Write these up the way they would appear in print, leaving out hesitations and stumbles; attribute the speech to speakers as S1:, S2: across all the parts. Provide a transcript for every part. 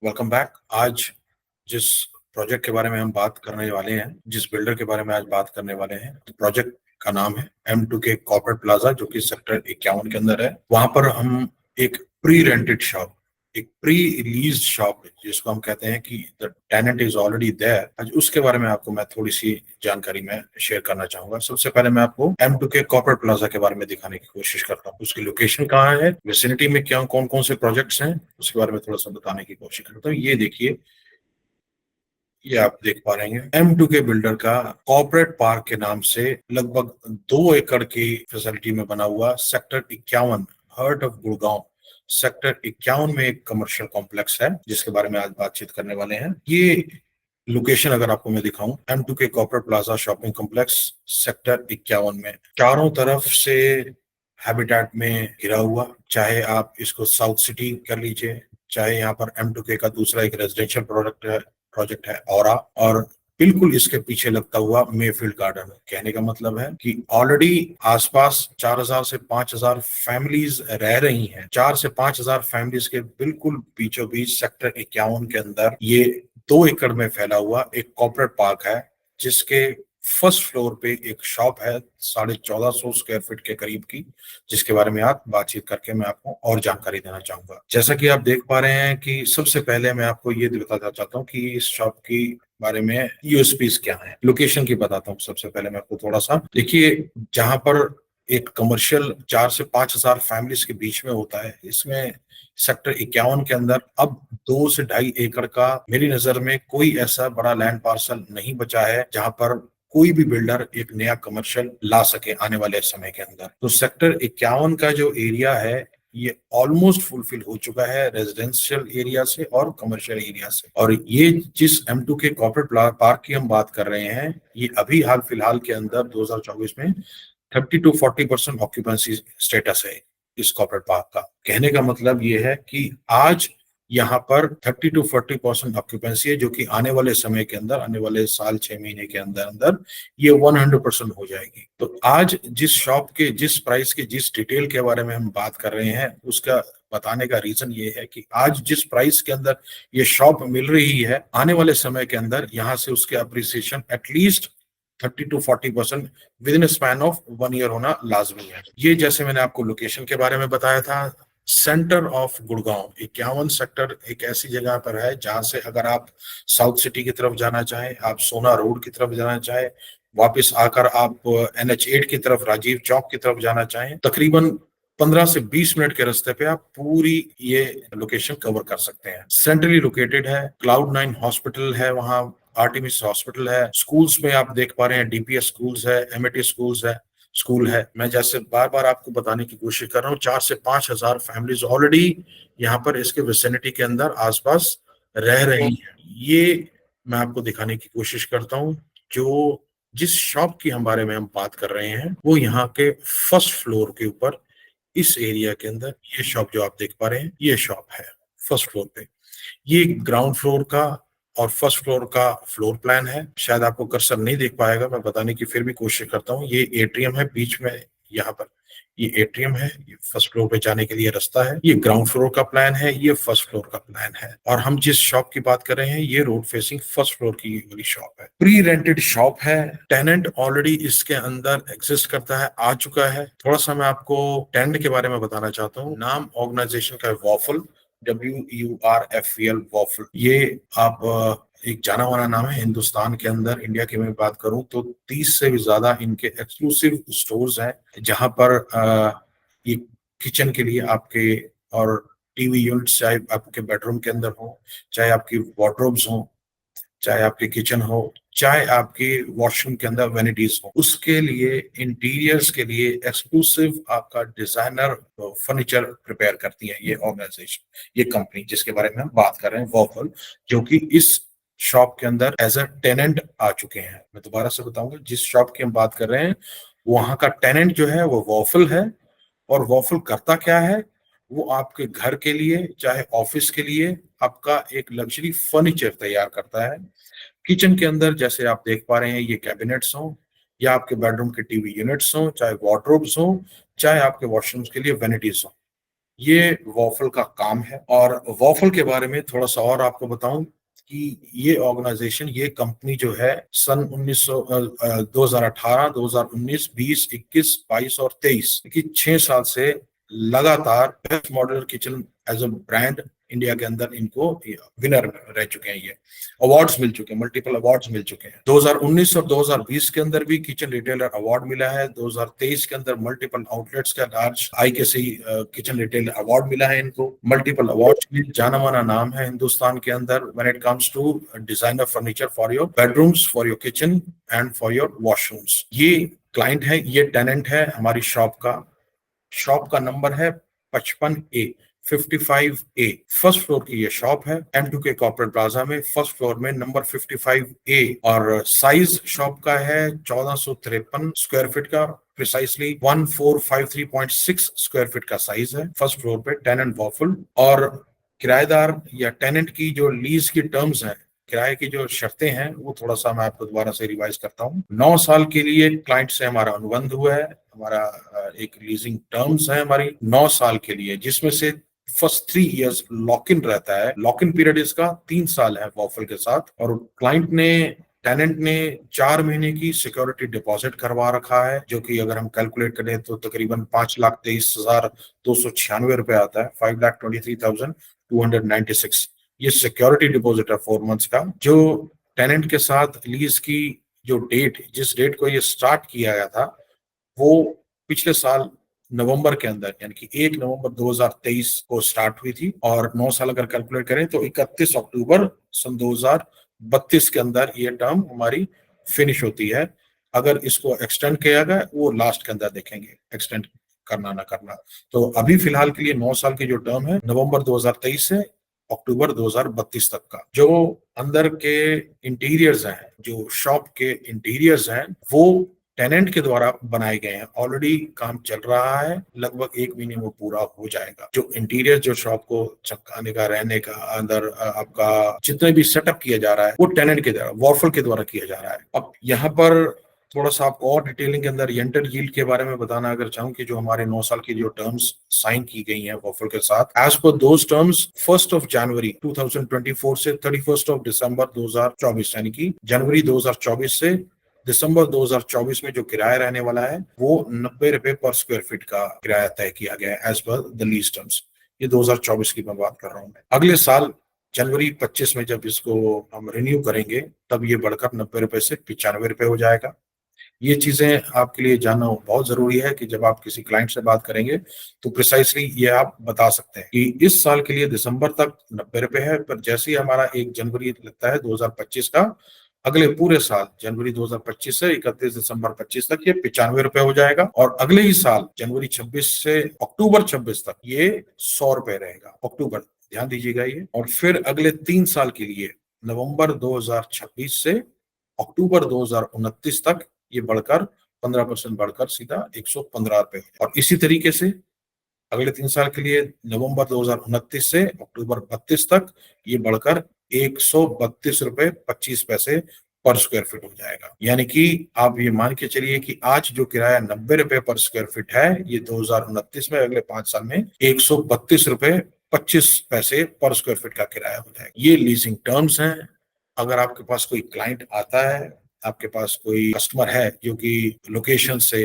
S1: Welcome back. आज जिस project के बारे में हम बात करने वाले हैं, जिस बिल्डर के बारे में आज बात करने वाले हैं, तो प्रोजेक्ट का नाम है M2K कॉर्पोरेट प्लाजा, जो कि सेक्टर 51 के अंदर है। वहां पर हम एक प्री रेंटेड शॉप, एक प्री लीज शॉप, जिसको हम कहते हैं कि the tenant is already there, आज उसके बारे में आपको मैं थोड़ी सी जानकारी मैं शेयर करना चाहूंगा। सबसे पहले मैं आपको M2K कॉर्पोरेट प्लाजा के बारे में दिखाने की कोशिश करता हूँ। उसकी लोकेशन कहाँ है, विसिनिटी में क्या कौन कौन से प्रोजेक्ट्स हैं, उसके बारे में थोड़ा सा बताने की कोशिश करता हूँ। ये देखिए, ये आप देख पा रहे हैं M2K बिल्डर का कॉर्पोरेट पार्क के नाम से लगभग 2 एकड़ की फैसिलिटी में बना हुआ sector 51, heart of Gurgaon, sector 51 में एक कमर्शियल कॉम्प्लेक्स है, जिसके बारे में आज बातचीत करने वाले हैं। ये लोकेशन अगर आपको मैं दिखाऊं, M2K corporate plaza shopping complex sector 51 में, चारों तरफ से हैबिटेट में घिरा हुआ। चाहे आप इसको साउथ सिटी कर लीजिए, चाहे यहाँ पर M2K का दूसरा एक रेजिडेंशियल प्रोजेक्ट है औरा, और बिल्कुल इसके पीछे लगता हुआ मेफील्ड गार्डन। कहने का मतलब है कि ऑलरेडी आसपास 4,000 से 5,000 फैमिलीज रह रही हैं। 4 से 5,000 फैमिलीज के बिल्कुल बीचों बीच सेक्टर 51 के अंदर ये 2 एकड़ में फैला हुआ एक कॉर्पोरेट पार्क है, जिसके फर्स्ट फ्लोर पे एक शॉप है 1450 स्क्वायर फीट के करीब की, जिसके बारे में आप बातचीत करके मैं आपको और जानकारी देना चाहूंगा। जैसा कि आप देख पा रहे हैं कि सबसे पहले मैं आपको ये बताना चाहता हूँ कि इस शॉप की बारे में यूएसपीज क्या है। लोकेशन की बताता हूँ। सबसे पहले मैं आपको थोड़ा सा देखिए, जहां पर एक कमर्शियल 4 से 5 हजार फैमिलीज के बीच में होता है, इसमें सेक्टर 51 के अंदर अब 2 से ढाई एकड़ का मेरी नजर में कोई ऐसा बड़ा लैंड पार्सल नहीं बचा है जहां पर कोई भी बिल्डर एक नया कमर्शियल ला सके आने वाले समय के अंदर। तो सेक्टर 51 का जो एरिया है, ये ऑलमोस्ट फुलफिल हो चुका है रेजिडेंशियल एरिया से और कमर्शियल एरिया से। और ये जिस M2K कॉर्पोरेट पार्क की हम बात कर रहे हैं, ये अभी हाल फिलहाल के अंदर 2024 में 30 to 40% ऑक्यूपेंसी स्टेटस है इस कॉर्पोरेट पार्क का। कहने का मतलब ये है कि आज यहाँ पर 30 to 40% ऑक्यूपेंसी है, जो कि आने वाले समय के अंदर, आने वाले साल 6 महीने के अंदर अंदर ये 100% हो जाएगी। तो आज जिस शॉप के, जिस प्राइस के, जिस डिटेल के बारे में हम बात कर रहे हैं, उसका बताने का रीजन ये है कि आज जिस प्राइस के अंदर ये शॉप मिल रही है, आने वाले समय के अंदर यहाँ से उसके appreciation at least 30 to 40% with in span of 1 year होना लाजमी है। ये जैसे मैंने आपको लोकेशन के बारे में बताया था, सेंटर ऑफ गुड़गांव 51 सेक्टर एक ऐसी जगह पर है जहां से अगर आप साउथ सिटी की तरफ जाना चाहें, आप सोना रोड की तरफ जाना चाहें, वापस आकर आप NH8 की तरफ, राजीव चौक की तरफ जाना चाहें, तकरीबन 15 से 20 मिनट के रास्ते पे आप पूरी ये लोकेशन कवर कर सकते हैं। सेंट्रली लोकेटेड है, Cloud9 हॉस्पिटल है वहाँ, आर्टिमिस हॉस्पिटल है, स्कूल्स में आप देख पा रहे हैं DPS स्कूल्स है, MAT स्कूल है। मैं जैसे बार बार आपको बताने की कोशिश कर रहा हूँ, 4 से 5 हजार फैमिलीज ऑलरेडी यहाँ पर इसके विसिनिटी के अंदर आसपास रह रही हैं। ये मैं आपको दिखाने की कोशिश करता हूँ। जो जिस शॉप की हम बारे में हम बात कर रहे हैं, वो यहाँ के फर्स्ट फ्लोर के ऊपर इस एरिया के अंदर ये शॉप जो आप देख पा रहे हैं, ये शॉप है फर्स्ट फ्लोर पे। ये ग्राउंड फ्लोर का और फर्स्ट फ्लोर का फ्लोर प्लान है। शायद आपको कर्सर नहीं देख पाएगा, मैं बताने की फिर भी कोशिश करता हूँ। ये एट्रियम है बीच में, यहाँ पर ये एट्रियम है, ये फर्स्ट फ्लोर पे जाने के लिए रास्ता है। ये ग्राउंड फ्लोर का प्लान है, ये फर्स्ट फ्लोर का प्लान है। और हम जिस शॉप की बात कर रहे हैं, ये रोड फेसिंग फर्स्ट फ्लोर की वाली शॉप है। प्री रेंटेड शॉप है, टेनेंट ऑलरेडी इसके अंदर एग्जिस्ट करता है, आ चुका है। थोड़ा सा मैं आपको टेनेंट के बारे में बताना चाहता हूँ। नाम ऑर्गेनाइजेशन का है वॉफल, WURFL वॉफल। ये आप एक जाना माना नाम है हिंदुस्तान के अंदर। इंडिया की मैं बात करूं तो 30 से भी ज्यादा इनके एक्सक्लूसिव स्टोर्स हैं, जहां पर ये किचन के लिए आपके और टीवी यूनिट्स, चाहे आपके बेडरूम के अंदर हो, चाहे आपकी वार्डरोब्स हो, चाहे आपकी किचन हो, चाहे आपकी वॉशरूम के अंदर वेनिटीज हो, उसके लिए इंटीरियर्स के लिए एक्सक्लूसिव आपका डिजाइनर फर्नीचर प्रिपेयर करती है ये ऑर्गेनाइजेशन, ये कंपनी जिसके बारे में हम बात कर रहे हैं वॉफल, जो कि इस शॉप के अंदर एज अ टेनेंट आ चुके हैं। मैं दोबारा से बताऊंगा, जिस शॉप की हम बात कर रहे हैं वहां का टेनेंट जो है वो वॉफल है। और वॉफल करता क्या है, वो आपके घर के लिए, चाहे ऑफिस के लिए, आपका एक लग्जरी फर्नीचर तैयार करता है। किचन के अंदर जैसे आप देख पा रहे हैं, ये कैबिनेट्स हों, या आपके बेडरूम के टीवी यूनिट्स हों, चाहे वार्डरोब्स हों, चाहे आपके वॉशरूम्स के लिए वेनिटीज हों, ये वॉफल का काम है। और वॉफल के बारे में थोड़ा सा और आपको बताऊं कि ये ऑर्गेनाइजेशन, ये कंपनी जो है सन 2018, 2019, 20, 21, 22 और 23 की 6 साल से लगातार best modular kitchen as a brand India के अंदर इनको विनर रह चुके हैं। ये अवार्ड्स मिल चुके हैं, मल्टीपल अवार्ड्स मिल चुके हैं। 2019 और 2020 के अंदर भी किचन रिटेलर अवार्ड मिला है। 2023 के अंदर मल्टीपल आउटलेट्स का large IKC kitchen retailer award मिला है इनको। मल्टीपल अवार्ड्स भी जाना माना नाम है हिंदुस्तान के अंदर when it comes to designer furniture for your bedrooms, for your kitchen and for your washrooms. ये क्लाइंट है, ये टेनेंट है हमारी शॉप का। शॉप का नंबर है 55A, 55A। फर्स्ट फ्लोर की ये शॉप है M2K कॉर्पोरेट प्लाजा में, फर्स्ट फ्लोर में नंबर 55A। और साइज शॉप का है 1453 स्क्वायर फीट का, प्रिसाइसली 1453.6 स्क्वायर फीट का साइज है फर्स्ट फ्लोर पे, टेनेंट वॉफल। और किराएदार या टेनेंट की जो लीज की टर्म्स हैं, किराए की जो शर्तें हैं, वो थोड़ा सा मैं आपको दोबारा से रिवाइज करता हूँ। 9 साल के लिए क्लाइंट से हमारा अनुबंध हुआ है। हमारा एक लीजिंग टर्म्स है हमारी 9 साल के लिए, जिसमें से फर्स्ट 3 इयर्स लॉक इन रहता है। लॉक इन पीरियड इसका 3 साल है वॉफल के साथ। और क्लाइंट ने, टेनेंट ने 4 महीने की सिक्योरिटी डिपॉजिट करवा रखा है, जो कि अगर हम कैलकुलेट करें तो तकरीबन 5,23,296 रुपए आता है, 5,23,296। ये सिक्योरिटी डिपॉजिट है 4 मंथ्स का। जो टेनेंट के साथ लीज की जो डेट, जिस डेट को ये स्टार्ट किया गया था, वो पिछले साल नवंबर के अंदर, यानी कि 1 नवंबर 2023 को स्टार्ट हुई थी। और 9 साल अगर कैलकुलेट करें तो 31 अक्टूबर सन 2032 के अंदर ये टर्म हमारी फिनिश होती है। अगर इसको एक्सटेंड किया गया, वो लास्ट के अंदर देखेंगे एक्सटेंड करना ना करना। तो अभी फिलहाल के लिए 9 साल की जो टर्म है, नवंबर 2023 से अक्टूबर 2032 तक का। जो अंदर के इंटीरियर्स हैं, जो शॉप के इंटीरियर्स हैं, वो टेनेंट के द्वारा बनाए गए हैं। ऑलरेडी काम चल रहा है, लगभग 1 महीने में पूरा हो जाएगा। जो इंटीरियर, जो शॉप को चमकाने का, रहने का, अंदर आपका जितना भी सेटअप किया जा रहा है, वो टेनेंट के द्वारा, वॉर्फल के द्वारा किया जा रहा है। अब यहाँ पर थोड़ा सा आपको और डिटेलिंग के अंदर रेंटल यील्ड के बारे में बताना अगर चाहूँ, कि जो हमारे 9 साल की जो टर्म्स साइन की गई हैं वॉफल के साथ, एज पर दोज टर्म्स 1 जनवरी 2024 से 31 दिसंबर 2024, यानी कि जनवरी 2024 से दिसंबर 2024 में जो किराया रहने वाला है, वो 90 रुपए पर स्क्वायर फीट का किराया तय किया गया है as per the lease terms. ये 2024 की मैं बात कर रहा हूँ। अगले साल जनवरी 25 में जब इसको हम रिन्यू करेंगे, तब ये बढ़कर 90 रुपए से 95 रुपए हो जाएगा। ये चीजें आपके लिए जानना बहुत जरूरी है कि जब आप किसी क्लाइंट से बात करेंगे तो प्रिसाइसली ये आप बता सकते हैं कि इस साल के लिए दिसंबर तक 90 रुपए है, पर जैसे ही हमारा 1 जनवरी लगता है 2025 का, अगले पूरे साल जनवरी 2025 से 31 दिसंबर 25 तक ये 95 रुपए हो जाएगा। और अगले ही साल जनवरी 26 से अक्टूबर 26 तक ये 100 रुपए रहेगा, अक्टूबर, ध्यान दीजिएगा ये। और फिर अगले 3 साल के लिए नवंबर 2026 से अक्टूबर 2029 तक ये बढ़कर 15% बढ़कर सीधा 115 रुपए। और इसी तरीके से अगले 3 साल के लिए नवंबर 2029 से अक्टूबर 32 तक ये बढ़कर 132 रुपए 25 पैसे पर स्क्वायर फीट हो जाएगा। यानी कि आप ये मान के चलिए कि आज जो किराया 90 रुपए पर स्क्वायर फीट है, ये 2029 में अगले 5 साल में 132 रुपए 25 पैसे पर स्क्वायर फीट का किराया हो जाएगा। ये लीजिंग टर्म्स हैं। अगर आपके पास कोई क्लाइंट आता है, आपके पास कोई कस्टमर है जो कि लोकेशन से,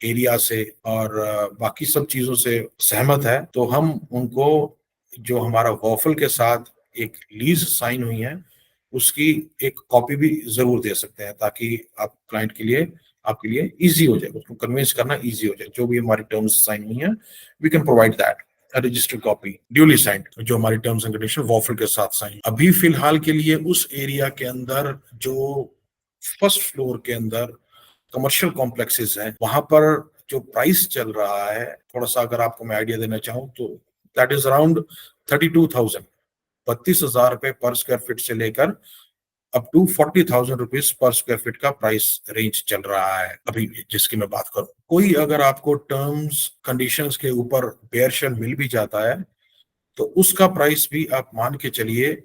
S1: एरिया से और बाकी सब चीजों से सहमत है, तो हम उनको जो हमारा वॉफल के साथ एक लीज साइन हुई है, उसकी एक कॉपी भी जरूर दे सकते हैं, ताकि आप क्लाइंट के लिए, आपके लिए इजी हो जाए, उसको कन्विंस करना इजी हो जाए। जो भी हमारी टर्म्स साइन हुई हैं, we can provide that registered copy duly signed, जो हमारी टर्म्स एंड कंडीशन वॉफल के साथ साइन। अभी फिलहाल के लिए उस एरिया के अंदर जो फर्स्ट फ्लोर के अंदर कमर्शियल कॉम्प्लेक्सेस हैं, वहां पर जो प्राइस चल रहा है, थोड़ा सा अगर आपको मैं आइडिया देना चाहूँ तो दैट इज अराउंड 32,000, 32,000 रुपए पर स्क्वायर फीट से लेकर up to 40,000 rupees per square feet का प्राइस रेंज चल रहा है अभी, जिसकी मैं बात करूं। कोई अगर आपको टर्म्स कंडीशंस के ऊपर बेयर शेल मिल भी जाता है, तो उसका प्राइस भी आप मान के चलिए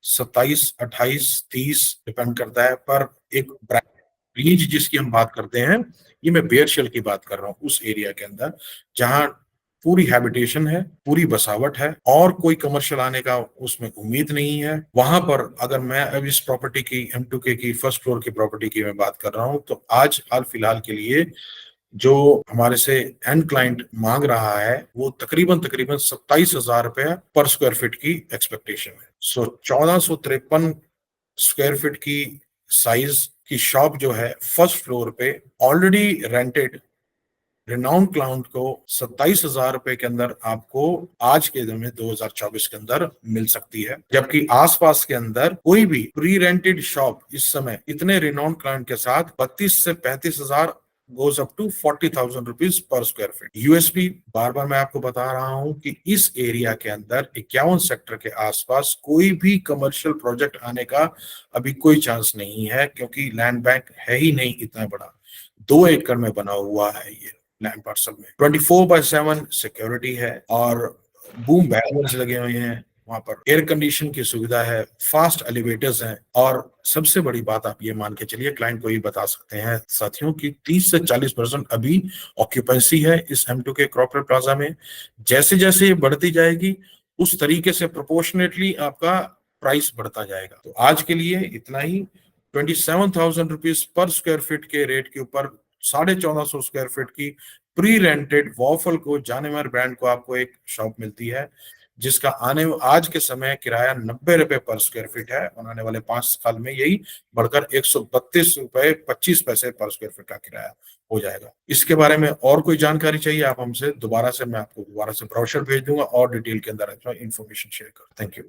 S1: 27, 28, 30 डिपेंड करता है। पर एक रेंज जिसकी हम बात करते हैं, ये मैं बेयर शेल की बात कर रहा हूँ, उस एरिया के अंदर जहां पूरी हैबिटेशन है, पूरी बसावट है और कोई कमर्शियल आने का उसमें उम्मीद नहीं है। वहां पर अगर मैं अब इस प्रॉपर्टी की M2K की फर्स्ट फ्लोर की प्रॉपर्टी की मैं बात कर रहा हूं, तो आज हाल फिलहाल के लिए जो हमारे से एंड क्लाइंट मांग रहा है वो तकरीबन तकरीबन 27,000 रुपया पर स्क्वायर फीट की एक्सपेक्टेशन है। सो 1453 स्क्वायर फीट की साइज की शॉप जो है फर्स्ट फ्लोर पे ऑलरेडी रेंटेड रिनाउंड क्लाउंट को 27,000 रुपए के अंदर आपको आज के दिन में 2024 के अंदर मिल सकती है। जबकि आसपास के अंदर कोई भी प्री रेंटेड शॉप इस समय इतने रिनाउंड क्लाइंट के साथ 32 से 35,000 goes up to 40,000 rupees per square feet. USP बार बार मैं आपको बता रहा हूं कि इस एरिया के अंदर 51 सेक्टर के आसपास कोई भी कमर्शियल प्रोजेक्ट आने का अभी कोई चांस नहीं है, क्योंकि लैंड बैंक है ही नहीं इतना बड़ा। 2 एकड़ में बना हुआ है ये लैंड पार्सल में। 24/7 सिक्योरिटी है और बूम बैरियर्स लगे हुए हैं। वहां पर एयर कंडीशन की सुविधा है, फास्ट एलिवेटर्स हैं और सबसे बड़ी बात आप ये मान के चलिए, क्लाइंट को ये बता सकते हैं साथियों की 30 से 40% अभी ऑक्यूपेंसी है इस M2K कॉर्पोरेट प्लाजा में। जैसे जैसे ये बढ़ती जाएगी उस तरीके से प्रोपोर्शनेटली आपका प्राइस बढ़ता जाएगा। तो आज के लिए इतना ही। 27,000 रुपीज पर स्क्वायर फीट के रेट के ऊपर 1450 स्क्वायर फीट की प्री रेंटेड वॉफल को जानेमार ब्रांड को आपको एक शॉप मिलती है, जिसका आज के समय किराया 90 रुपए पर स्क्वायर फीट है और आने वाले 5 साल में यही बढ़कर 132 रुपए 25 पैसे पर स्क्वायर फीट का किराया हो जाएगा। इसके बारे में और कोई जानकारी चाहिए आप हमसे दोबारा से, मैं आपको दोबारा से ब्रोशर भेज दूंगा और डिटेल के अंदर इंफॉर्मेशन शेयर कर। Thank you.